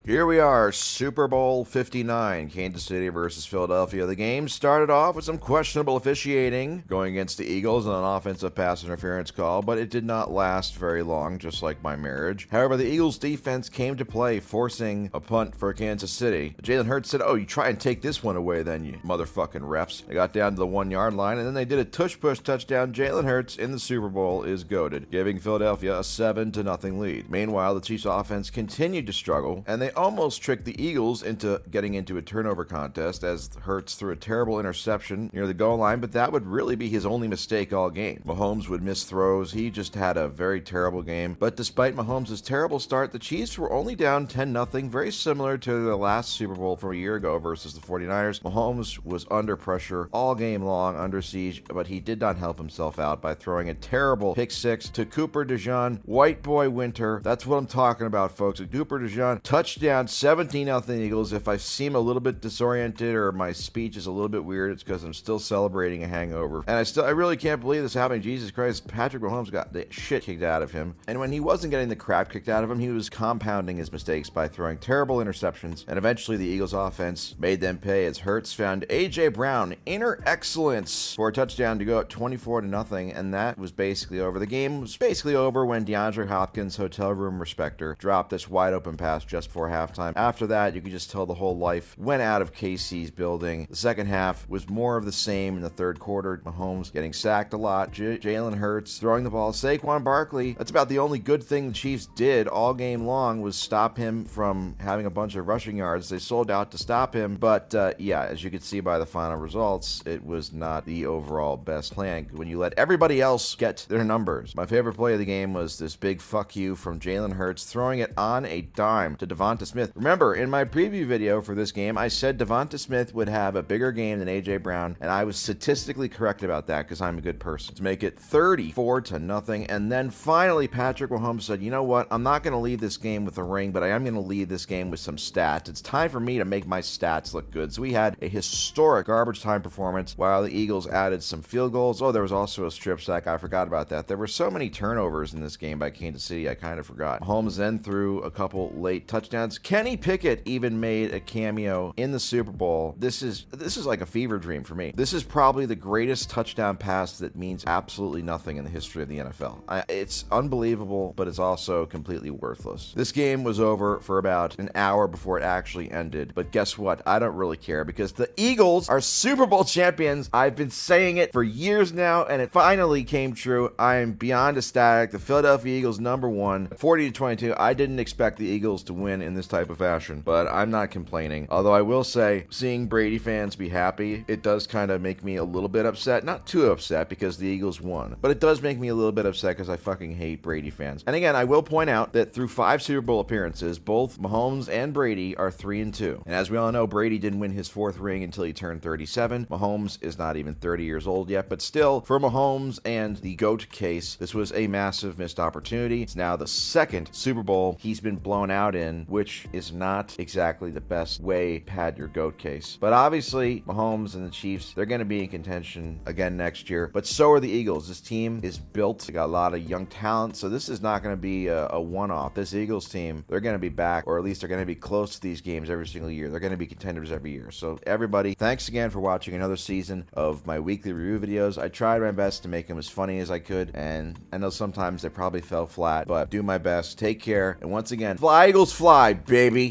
Here we are, Super Bowl 59, Kansas City versus Philadelphia. The game started off with some questionable officiating going against the Eagles on an offensive pass interference call, but it did not last very long, just like my marriage. However, the Eagles defense came to play, forcing a punt for Kansas City. Jalen Hurts said, "Oh, you try and take this one away then, you motherfucking refs." They got down to the 1-yard line, and then they did a tush-push touchdown. Jalen Hurts in the Super Bowl is goated, giving Philadelphia a 7-0 lead. Meanwhile, the Chiefs offense continued to struggle, and they almost tricked the Eagles into getting into a turnover contest as Hurts threw a terrible interception near the goal line, but that would really be his only mistake all game. Mahomes would miss throws. He just had a very terrible game. But despite Mahomes' terrible start, the Chiefs were only down 10-0, very similar to the last Super Bowl from a year ago versus the 49ers. Mahomes was under pressure all game long, under siege, but he did not help himself out by throwing a terrible pick six to Cooper DeJean. White boy winter. That's what I'm talking about, folks. Cooper DeJean, touchdown, 17-0 Eagles. If I seem a little bit disoriented or my speech is a little bit weird, it's because I'm still celebrating a hangover. And I really can't believe this happening. Jesus Christ, Patrick Mahomes got the shit kicked out of him. And when he wasn't getting the crap kicked out of him, he was compounding his mistakes by throwing terrible interceptions. And eventually the Eagles offense made them pay as Hurts found A.J. Brown, inner excellence, for a touchdown to go up 24-0. And that was basically over. The game was basically over when DeAndre Hopkins, hotel room respecter, dropped this wide open pass just before halftime. After that, you could just tell the whole life went out of KC's building. The second half was more of the same in the third quarter. Mahomes getting sacked a lot. Jalen Hurts throwing the ball. Saquon Barkley, that's about the only good thing the Chiefs did all game long, was stop him from having a bunch of rushing yards. They sold out to stop him, but yeah, as you could see by the final results, it was not the overall best plan when you let everybody else get their numbers. My favorite play of the game was this big fuck you from Jalen Hurts, throwing it on a dime to Devonta Smith. Remember, in my preview video for this game, I said Devonta Smith would have a bigger game than A.J. Brown, and I was statistically correct about that because I'm a good person. To make it 34-0, and then finally Patrick Mahomes said, "You know what? I'm not going to leave this game with a ring, but I am going to leave this game with some stats. It's time for me to make my stats look good." So we had a historic garbage time performance while the Eagles added some field goals. Oh, there was also a strip sack. I forgot about that. There were so many turnovers in this game by Kansas City, I kind of forgot. Mahomes then threw a couple late touchdowns. Kenny Pickett even made a cameo in the Super Bowl. This is like a fever dream for me. This is probably the greatest touchdown pass that means absolutely nothing in the history of the NFL. It's unbelievable, but it's also completely worthless. This game was over for about an hour before it actually ended, but guess what? I don't really care because the Eagles are Super Bowl champions. I've been saying it for years now, and it finally came true. I am beyond ecstatic. The Philadelphia Eagles #1, 40-22. I didn't expect the Eagles to win in this type of fashion, but I'm not complaining. Although I will say, seeing Brady fans be happy, it does kind of make me a little bit upset. Not too upset because the Eagles won, but it does make me a little bit upset because I fucking hate Brady fans. And again, I will point out that through 5 Super Bowl appearances, both Mahomes and Brady are 3-2. And as we all know, Brady didn't win his 4th ring until he turned 37. Mahomes is not even 30 years old yet, but still, for Mahomes and the GOAT case, this was a massive missed opportunity. It's now the 2nd Super Bowl he's been blown out in, which is not exactly the best way to pad your GOAT case. But obviously, Mahomes and the Chiefs, they're going to be in contention again next year. But so are the Eagles. This team is built. They got a lot of young talent, so this is not going to be a one-off. This Eagles team, they're going to be back, or at least they're going to be close to these games every single year. They're going to be contenders every year. So everybody, thanks again for watching another season of my weekly review videos. I tried my best to make them as funny as I could, and I know sometimes they probably fell flat, but do my best. Take care, and once again, fly Eagles fly, baby!